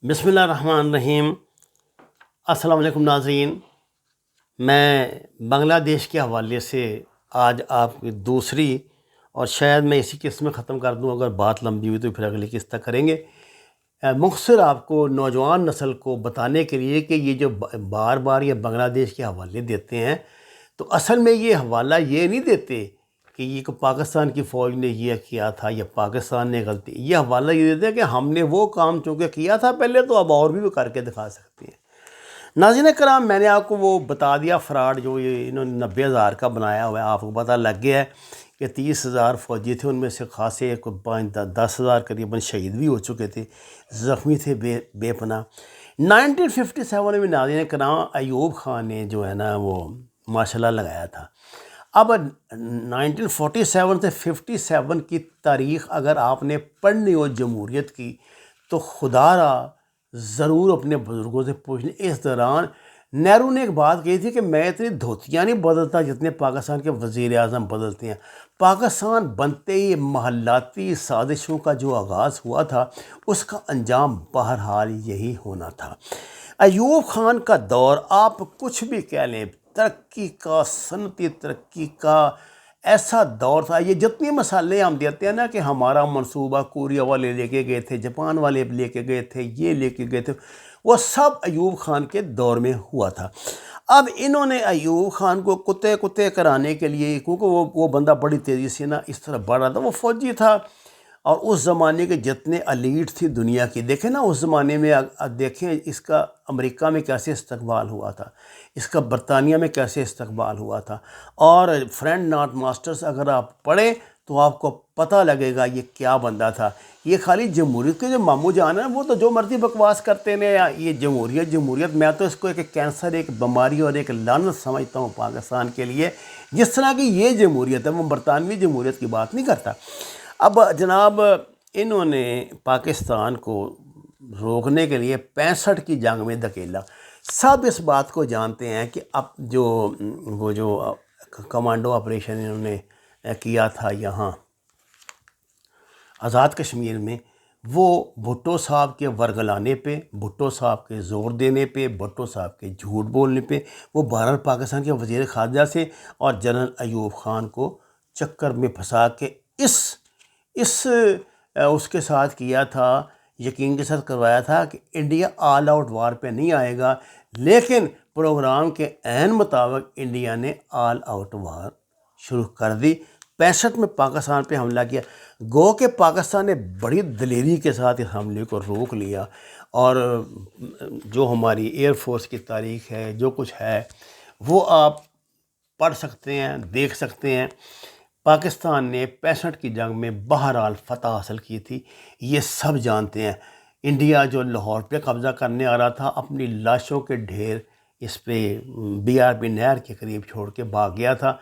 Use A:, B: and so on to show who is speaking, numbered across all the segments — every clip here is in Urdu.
A: بسم اللہ الرحمن الرحیم۔ السلام علیکم ناظرین، میں بنگلہ دیش کے حوالے سے آج آپ کی دوسری اور شاید میں اسی قسط میں ختم کر دوں، اگر بات لمبی ہوئی تو پھر اگلی قسط تک کریں گے۔ مختصر آپ کو نوجوان نسل کو بتانے کے لیے کہ یہ جو بار بار یہ بنگلہ دیش کے حوالے دیتے ہیں تو اصل میں یہ حوالہ یہ نہیں دیتے کہ یہ پاکستان کی فوج نے یہ کیا تھا یا پاکستان نے غلطی، یہ حوالہ یہ دیتے ہیں کہ ہم نے وہ کام چونکہ کیا تھا پہلے تو اب اور بھی کر کے دکھا سکتے ہیں۔ ناظرین کرام، میں نے آپ کو وہ بتا دیا فراڈ جو یہ انہوں نے 90,000 کا بنایا ہوا ہے، آپ کو پتہ لگ گیا ہے کہ 30,000 فوجی تھے، ان میں سے خاصے 10,000 قریباً شہید بھی ہو چکے تھے، زخمی تھے بے پناہ۔ 1957 میں ناظرین کرام ایوب خان نے جو ہے نا وہ ماشاء اللہ لگایا تھا۔ اب 1947 سے 57 کی تاریخ اگر آپ نے پڑھنی ہو جمہوریت کی تو خدا را ضرور اپنے بزرگوں سے پوچھنے۔ اس دوران نہرو نے ایک بات کہی تھی کہ میں اتنی دھوتیاں نہیں بدلتا جتنے پاکستان کے وزیر اعظم بدلتے ہیں۔ پاکستان بنتے ہی محلاتی سازشوں کا جو آغاز ہوا تھا اس کا انجام بہرحال یہی ہونا تھا۔ ایوب خان کا دور آپ کچھ بھی کہہ لیں، ترقی کا، صنعتی ترقی کا ایسا دور تھا۔ یہ جتنی مثالیں ہم دیتے ہیں نا کہ ہمارا منصوبہ کوریا والے لے کے گئے تھے، جاپان والے لے کے گئے تھے، یہ لے کے گئے تھے، وہ سب ایوب خان کے دور میں ہوا تھا۔ اب انہوں نے ایوب خان کو کتے کرانے کے لیے، کیونکہ وہ بندہ بڑی تیزی سے نا اس طرح بڑھ رہا تھا، وہ فوجی تھا، اور اس زمانے کے جتنے ایلیٹ تھی دنیا کی، دیکھیں نا اس زمانے میں دیکھیں اس کا امریکہ میں کیسے استقبال ہوا تھا، اس کا برطانیہ میں کیسے استقبال ہوا تھا، اور فرینڈ ناٹ ماسٹرز اگر آپ پڑھیں تو آپ کو پتہ لگے گا یہ کیا بندہ تھا۔ یہ خالی جمہوریت کے جو ماموں جان ہیں وہ تو جو مرضی بکواس کرتے ہیں، یہ جمہوریت میں تو اس کو ایک کینسر، ایک بیماری اور ایک لعنت سمجھتا ہوں پاکستان کے لیے، جس طرح کی یہ جمہوریت ہے۔ وہ برطانوی جمہوریت کی بات نہیں کرتا۔ اب جناب انہوں نے پاکستان کو روکنے کے لیے 65 کی جنگ میں دھکیلا۔ سب اس بات کو جانتے ہیں کہ اب وہ جو کمانڈو آپریشن انہوں نے کیا تھا یہاں آزاد کشمیر میں، وہ بھٹو صاحب کے ورگلانے پہ، بھٹو صاحب کے زور دینے پہ، بھٹو صاحب کے جھوٹ بولنے پہ، وہ بہرحال پاکستان کے وزیر خارجہ سے اور جنرل ایوب خان کو چکر میں پھنسا کے اس کے ساتھ کیا تھا، یقین کے ساتھ کروایا تھا کہ انڈیا آل آؤٹ وار پہ نہیں آئے گا، لیکن پروگرام کے عین مطابق انڈیا نے آل آؤٹ وار شروع کر دی۔ 65 میں پاکستان پہ حملہ کیا، گو کہ پاکستان نے بڑی دلیری کے ساتھ اس حملے کو روک لیا، اور جو ہماری ایئر فورس کی تاریخ ہے، جو کچھ ہے وہ آپ پڑھ سکتے ہیں، دیکھ سکتے ہیں۔ پاکستان نے 65 کی جنگ میں بہرحال فتح حاصل کی تھی، یہ سب جانتے ہیں۔ انڈیا جو لاہور پہ قبضہ کرنے آ رہا تھا، اپنی لاشوں کے ڈھیر اس پہ BRB نہر کے قریب چھوڑ کے بھاگ گیا تھا۔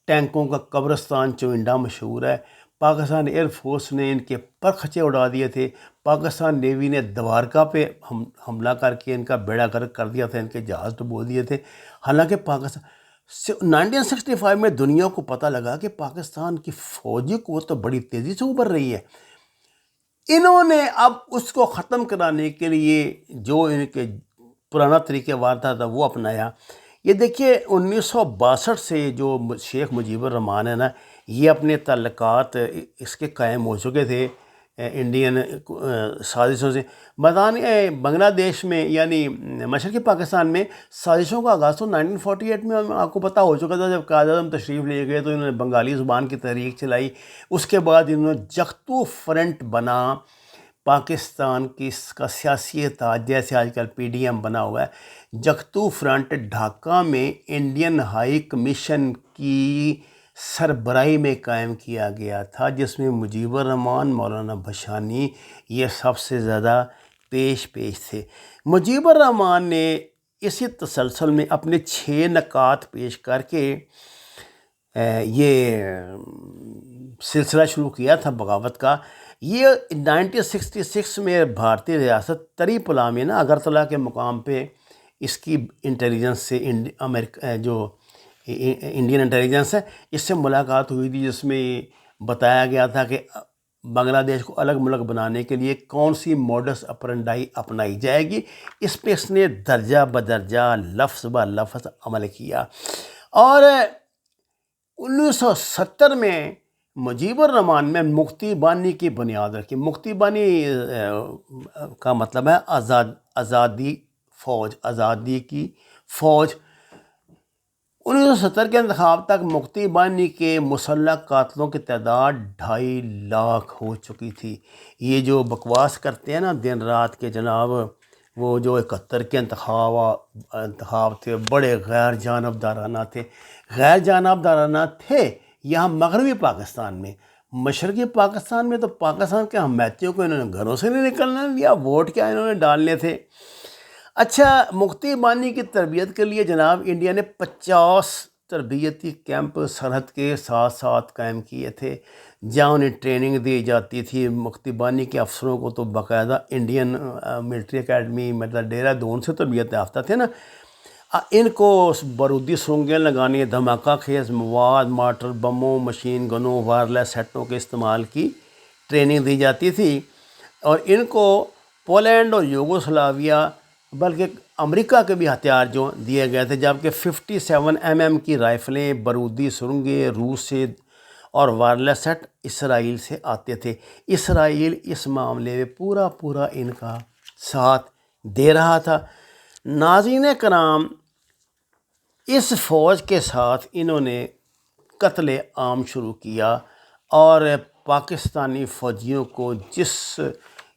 A: ٹینکوں کا قبرستان چوئنڈا مشہور ہے۔ پاکستان ایئر فورس نے ان کے پرخچے اڑا دیے تھے۔ پاکستان نیوی نے دوارکا پہ حملہ کر کے ان کا بیڑا غرق کر دیا تھا، ان کے جہاز ڈبو دیے تھے۔ حالانکہ 1965 میں دنیا کو پتہ لگا کہ پاکستان کی فوجی قوت تو بڑی تیزی سے ابھر رہی ہے۔ انہوں نے اب اس کو ختم کرانے کے لیے جو ان کے پرانا طریقہ وار تھا وہ اپنایا۔ یہ دیکھیے 1962 سے جو شیخ مجیب الرحمان ہے نا، یہ اپنے تعلقات اس کے قائم ہو چکے تھے انڈین سازشوں سے۔ بنگلہ دیش میں یعنی مشرقی پاکستان میں سازشوں کا آغاز تو 1948 میں آپ کو پتہ ہو چکا تھا، جب قائد اعظم تشریف لے گئے تو انہوں نے بنگالی زبان کی تحریک چلائی۔ اس کے بعد انہوں نے جختو فرنٹ بنا، پاکستان کی اس کا سیاسی اتحاد جیسے آج کل PDM بنا ہوا ہے۔ جختو فرنٹ ڈھاکہ میں انڈین ہائی کمیشن کی سربراہی میں قائم کیا گیا تھا، جس میں مجیب الرحمان، مولانا بھشانی یہ سب سے زیادہ پیش تھے۔ مجیب الرحمان نے اسی تسلسل میں اپنے 6 نکات پیش کر کے یہ سلسلہ شروع کیا تھا بغاوت کا۔ یہ 1966 میں بھارتی ریاست تری پلا میں نا اگرتلا کے مقام پہ اس کی انٹیلیجنس سے جو انڈین انٹیلیجنس ہے اس سے ملاقات ہوئی تھی، جس میں بتایا گیا تھا کہ بنگلہ دیش کو الگ ملک بنانے کے لیے کون سی موڈس اپرنڈائی اپنائی جائے گی، اس پہ اس نے درجہ بدرجہ لفظ بہ لفظ عمل کیا۔ اور 1970 میں مجیب الرحمان میں مکتی بانی کی بنیاد رکھی۔ مکتی بانی کا مطلب ہے آزادی فوج، آزادی کی فوج۔ 1970 کے انتخاب تک مکتی بانی کے مسلح قاتلوں کی تعداد 2.5 لاکھ ہو چکی تھی۔ یہ جو بکواس کرتے ہیں نا دن رات کے جناب، وہ جو 71 کے انتخاب تھے بڑے غیر جانبدارانہ تھے، غیر جانبدارانہ تھے یہاں مغربی پاکستان میں۔ مشرقی پاکستان میں تو پاکستان کے حمایتیوں کو انہوں نے گھروں سے نہیں نکلنا دیا، ووٹ کیا انہوں نے ڈالنے تھے۔ اچھا، مکتی بانی کی تربیت کے لیے جناب انڈیا نے 50 تربیتی کیمپ سرحد کے ساتھ ساتھ قائم کیے تھے، جہاں انہیں ٹریننگ دی جاتی تھی۔ مکتی بانی کے افسروں کو تو باقاعدہ انڈین ملٹری اکیڈمی مطلب دہرادون سے تربیت یافتہ تھے نا، ان کو بارودی سرنگیں لگانے، دھماکہ خیز مواد، مارٹر بموں، مشین گنوں، وائرلیس سیٹوں کے استعمال کی ٹریننگ دی جاتی تھی، اور ان کو پولینڈ اور یوگوسلاویہ بلکہ امریکہ کے بھی ہتھیار جو دیے گئے تھے، جبکہ 57 mm کی رائفلیں، بارودی سرنگیں روس سے اور وائرلیس سیٹ اسرائیل سے آتے تھے۔ اسرائیل اس معاملے میں پورا ان کا ساتھ دے رہا تھا۔ ناظرین کرام، اس فوج کے ساتھ انہوں نے قتل عام شروع کیا، اور پاکستانی فوجیوں کو جس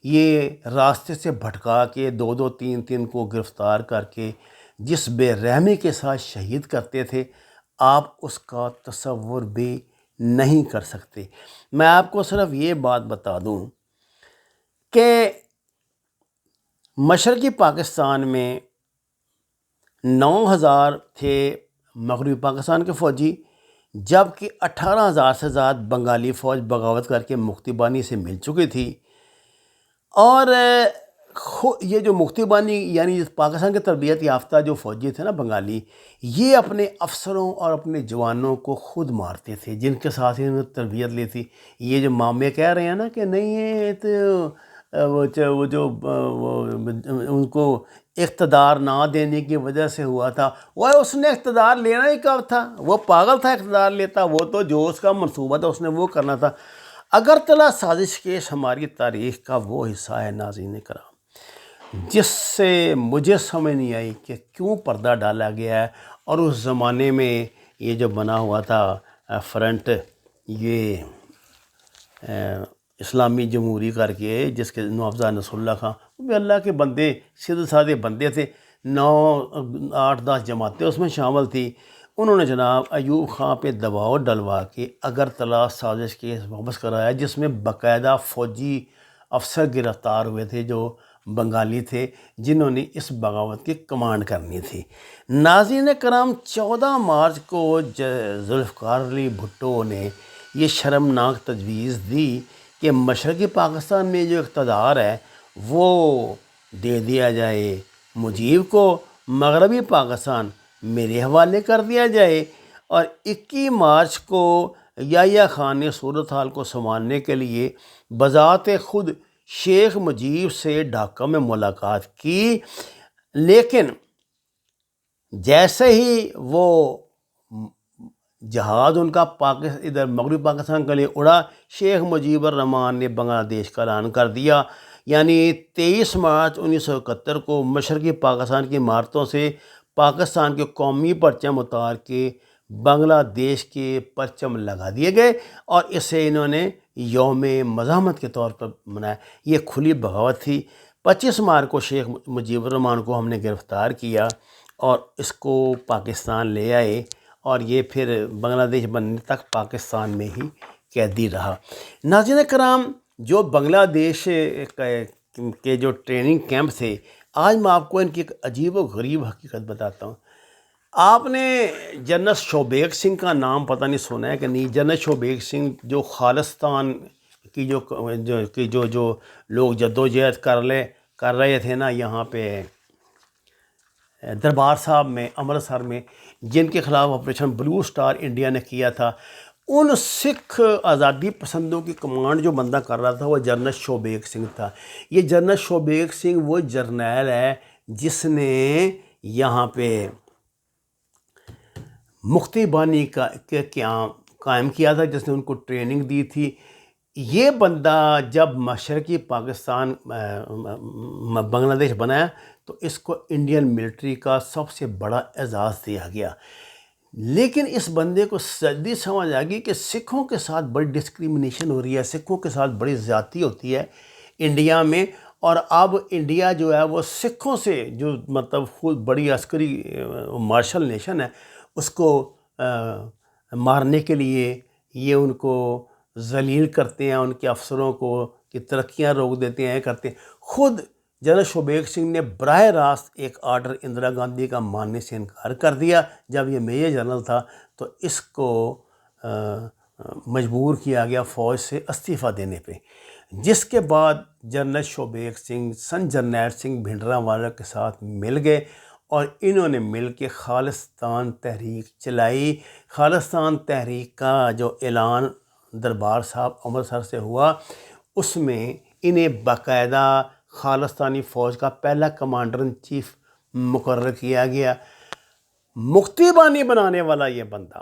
A: یہ راستے سے بھٹکا کے 2-3 کو گرفتار کر کے جس بے رحمی کے ساتھ شہید کرتے تھے، آپ اس کا تصور بھی نہیں کر سکتے۔ میں آپ کو صرف یہ بات بتا دوں کہ مشرقی پاکستان میں 9,000 تھے مغربی پاکستان کے فوجی، جبکہ 18,000 سے زیادہ بنگالی فوج بغاوت کر کے مکتی بانی سے مل چکی تھی۔ اور یہ جو مکتی بانی یعنی پاکستان کے تربیت یافتہ جو فوجی تھے نا بنگالی، یہ اپنے افسروں اور اپنے جوانوں کو خود مارتے تھے جن کے ساتھ انہوں نے تربیت لی تھی۔ یہ جو مامے کہہ رہے ہیں نا کہ نہیں یہ تو وہ جو ان کو اقتدار نہ دینے کی وجہ سے ہوا تھا، وہ اس نے اقتدار لینا ہی کب تھا؟ وہ پاگل تھا اقتدار لیتا، وہ تو جو اس کا منصوبہ تھا اس نے وہ کرنا تھا۔ اگرتلہ سازش کیس ہماری تاریخ کا وہ حصہ ہے ناظرین کرام، جس سے مجھے سمجھ نہیں آئی کہ کیوں پردہ ڈالا گیا ہے۔ اور اس زمانے میں یہ جو بنا ہوا تھا فرنٹ، یہ اسلامی جمہوری کر کے، جس کے نوابزہ نصر اللہ خان، وہ بھی اللہ کے بندے، سیدھے سادھے بندے تھے، 8-10 جماعتیں اس میں شامل تھی۔ انہوں نے جناب ایوب خان پہ دباؤ ڈلوا کے اگرتلہ سازش کیس واپس کرایا، جس میں باقاعدہ فوجی افسر گرفتار ہوئے تھے جو بنگالی تھے، جنہوں نے اس بغاوت کی کمانڈ کرنی تھی۔ ناظرین کرام، 14 مارچ کو ذوالفقار علی بھٹو نے یہ شرمناک تجویز دی کہ مشرقی پاکستان میں جو اقتدار ہے وہ دے دیا جائے مجیب کو، مغربی پاکستان میرے حوالے کر دیا جائے۔ اور 21 مارچ کو یحییٰ خان نے صورتحال کو سنبھالنے کے لیے بذات خود شیخ مجیب سے ڈھاکہ میں ملاقات کی، لیکن جیسے ہی وہ جہاز ان کا ادھر مغربی پاکستان کے لیے اڑا، شیخ مجیب الرحمان نے بنگلہ دیش کا اعلان کر دیا۔ یعنی 23 مارچ 1971 کو مشرقی پاکستان کی عمارتوں سے پاکستان کے قومی پرچم اتار کے بنگلہ دیش کے پرچم لگا دیے گئے، اور اسے انہوں نے یوم مزاحمت کے طور پر منایا۔ یہ کھلی بغاوت تھی۔ 25 مارچ کو شیخ مجیب الرحمان کو ہم نے گرفتار کیا اور اس کو پاکستان لے آئے، اور یہ پھر بنگلہ دیش بننے تک پاکستان میں ہی قیدی رہا۔ ناظرین کرام، جو بنگلہ دیش کے جو ٹریننگ کیمپ تھے، آج میں آپ کو ان کی ایک عجیب و غریب حقیقت بتاتا ہوں۔ آپ نے جنرل شوبیگ سنگھ کا نام پتہ نہیں سنا ہے کہ نہیں؟ جنرل شوبیگ سنگھ جو خالصتان کی جو لوگ جدوجہد کر رہے تھے نا یہاں پہ دربار صاحب میں، امرتسر میں، جن کے خلاف آپریشن بلو سٹار انڈیا نے کیا تھا، ان سکھ آزادی پسندوں کی کمانڈ جو بندہ کر رہا تھا وہ جنرل شوبیگ سنگھ تھا۔ یہ جنرل شوبیگ سنگھ وہ جرنیل ہے جس نے یہاں پہ مفتی بانی کا قائم کیا تھا، جس نے ان کو ٹریننگ دی تھی۔ یہ بندہ جب مشرقی پاکستان بنگلہ دیش بنایا تو اس کو انڈین ملٹری کا سب سے بڑا اعزاز دیا گیا، لیکن اس بندے کو جلدی سمجھ آ گئی کہ سکھوں کے ساتھ بڑی ڈسکریمنیشن ہو رہی ہے، سکھوں کے ساتھ بڑی زیادتی ہوتی ہے انڈیا میں، اور اب انڈیا جو ہے وہ سکھوں سے جو مطلب خود بڑی عسکری مارشل نیشن ہے اس کو مارنے کے لیے یہ ان کو ذلیل کرتے ہیں، ان کے افسروں کو کہ ترقیاں روک دیتے ہیں، کرتے ہیں۔ خود جنرل شوبیگ سنگھ نے براہ راست ایک آرڈر اندرا گاندھی کا ماننے سے انکار کر دیا جب یہ میجر جنرل تھا، تو اس کو مجبور کیا گیا فوج سے استعفیٰ دینے پہ، جس کے بعد جنرل شوبیگ سنگھ سن جرنیل سنگھ بھنڈرانوالہ کے ساتھ مل گئے اور انہوں نے مل کے خالصتان تحریک چلائی۔ خالصتان تحریک کا جو اعلان دربار صاحب امرتسر سے ہوا، اس میں انہیں باقاعدہ خالصتانی فوج کا پہلا کمانڈر ان چیف مقرر کیا گیا۔ مفتی بانی بنانے والا یہ بندہ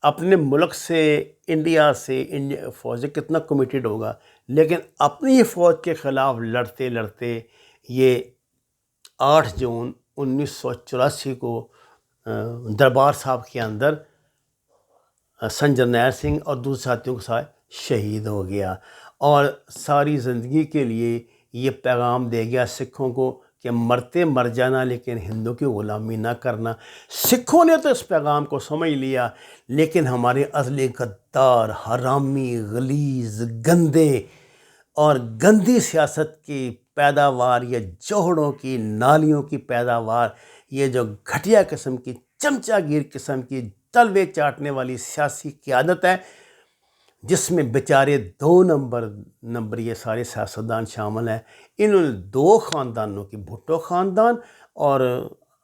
A: اپنے ملک سے، انڈیا سے، انڈیا فوج سے کتنا کمیٹڈ ہوگا، لیکن اپنی ہی فوج کے خلاف لڑتے لڑتے یہ 8 جون 1984 کو دربار صاحب کے اندر سن جرنیل سنگھ اور دوسرے ساتھیوں کے ساتھ شہید ہو گیا، اور ساری زندگی کے لیے یہ پیغام دے گیا سکھوں کو کہ مرتے مر جانا لیکن ہندو کی غلامی نہ کرنا۔ سکھوں نے تو اس پیغام کو سمجھ لیا، لیکن ہمارے اصلی غدار، حرامی، غلیظ، گندے اور گندی سیاست کی پیداوار، یہ جوہڑوں کی نالیوں کی پیداوار، یہ جو گھٹیا قسم کی چمچہ گیر قسم کی تلوے چاٹنے والی سیاسی قیادت ہے، جس میں بیچارے 2 نمبر یہ سارے سیاستدان شامل ہیں۔ انہوں نے 2 خاندانوں کی، بھٹو خاندان اور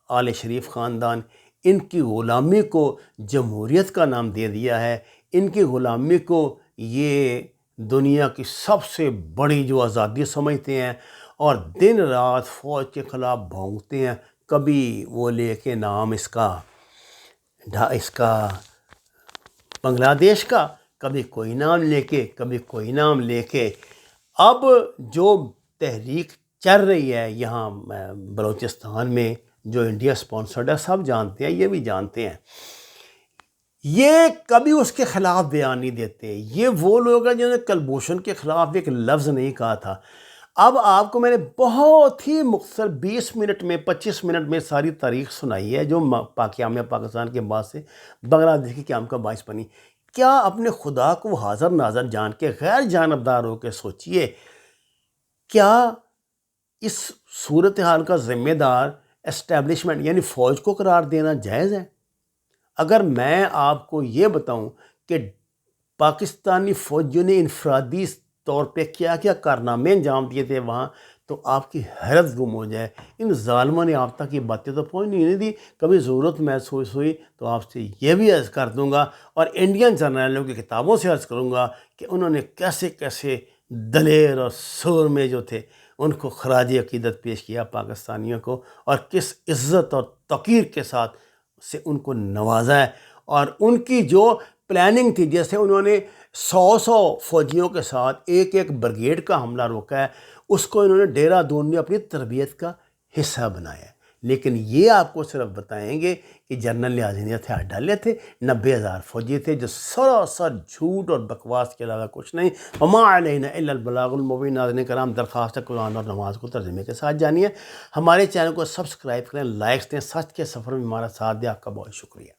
A: آل شریف خاندان، ان کی غلامی کو جمہوریت کا نام دے دیا ہے۔ ان کی غلامی کو یہ دنیا کی سب سے بڑی جو آزادی سمجھتے ہیں، اور دن رات فوج کے خلاف بھونکتے ہیں۔ کبھی وہ لے کے نام اس کا بنگلہ دیش کا، کبھی کوئی نام لے کے، کبھی کوئی نام لے کے۔ اب جو تحریک چل رہی ہے یہاں بلوچستان میں، جو انڈیا سپانسرڈ ہے، سب جانتے ہیں، یہ بھی جانتے ہیں، یہ کبھی اس کے خلاف بیان نہیں دیتے۔ یہ وہ لوگ ہیں جنہوں نے کلبھوشن کے خلاف ایک لفظ نہیں کہا تھا۔ اب آپ کو میں نے بہت ہی مختصر 20 منٹ میں، 25 منٹ میں ساری تاریخ سنائی ہے جو قیام پاکستان کے بعد سے بنگلہ دیش کے قیام کا باعث بنی۔ کیا اپنے خدا کو حاضر ناظر جان کے غیر جانبدار ہو کے سوچئے، کیا اس صورتحال کا ذمہ دار اسٹیبلشمنٹ یعنی فوج کو قرار دینا جائز ہے؟ اگر میں آپ کو یہ بتاؤں کہ پاکستانی فوجیوں نے انفرادی طور پہ کیا کیا کارنامے انجام دیے تھے وہاں، تو آپ کی حیرت گم ہو جائے۔ ان ظالموں نے آپ تک یہ باتیں تو پہنچنے نہیں دی۔ کبھی ضرورت محسوس ہوئی تو آپ سے یہ بھی عرض کر دوں گا، اور انڈین جرنیلوں کی کتابوں سے عرض کروں گا کہ انہوں نے کیسے کیسے دلیر اور سور میں جو تھے ان کو خراج عقیدت پیش کیا پاکستانیوں کو، اور کس عزت اور توقیر کے ساتھ سے ان کو نوازا ہے۔ اور ان کی جو پلاننگ تھی، جیسے انہوں نے 100 فوجیوں کے ساتھ ایک بریگیڈ کا حملہ روکا ہے، اس کو انہوں نے دہرادون میں اپنی تربیت کا حصہ بنایا ہے۔ لیکن یہ آپ کو صرف بتائیں گے کہ جنرل نیازی نے ہتھیار ڈالے تھے، 90,000 فوجی تھے، جو سراسر جھوٹ اور بکواس کے علاوہ کچھ نہیں۔ وما علینا الا البلاغ المبین۔ ناظرین کرام، درخواست ہے قرآن اور نماز کو ترجمے کے ساتھ جانیے۔ ہمارے چینل کو سبسکرائب کریں، لائکس دیں، سچ کے سفر میں ہمارا ساتھ دیں۔ آپ کا بہت شکریہ۔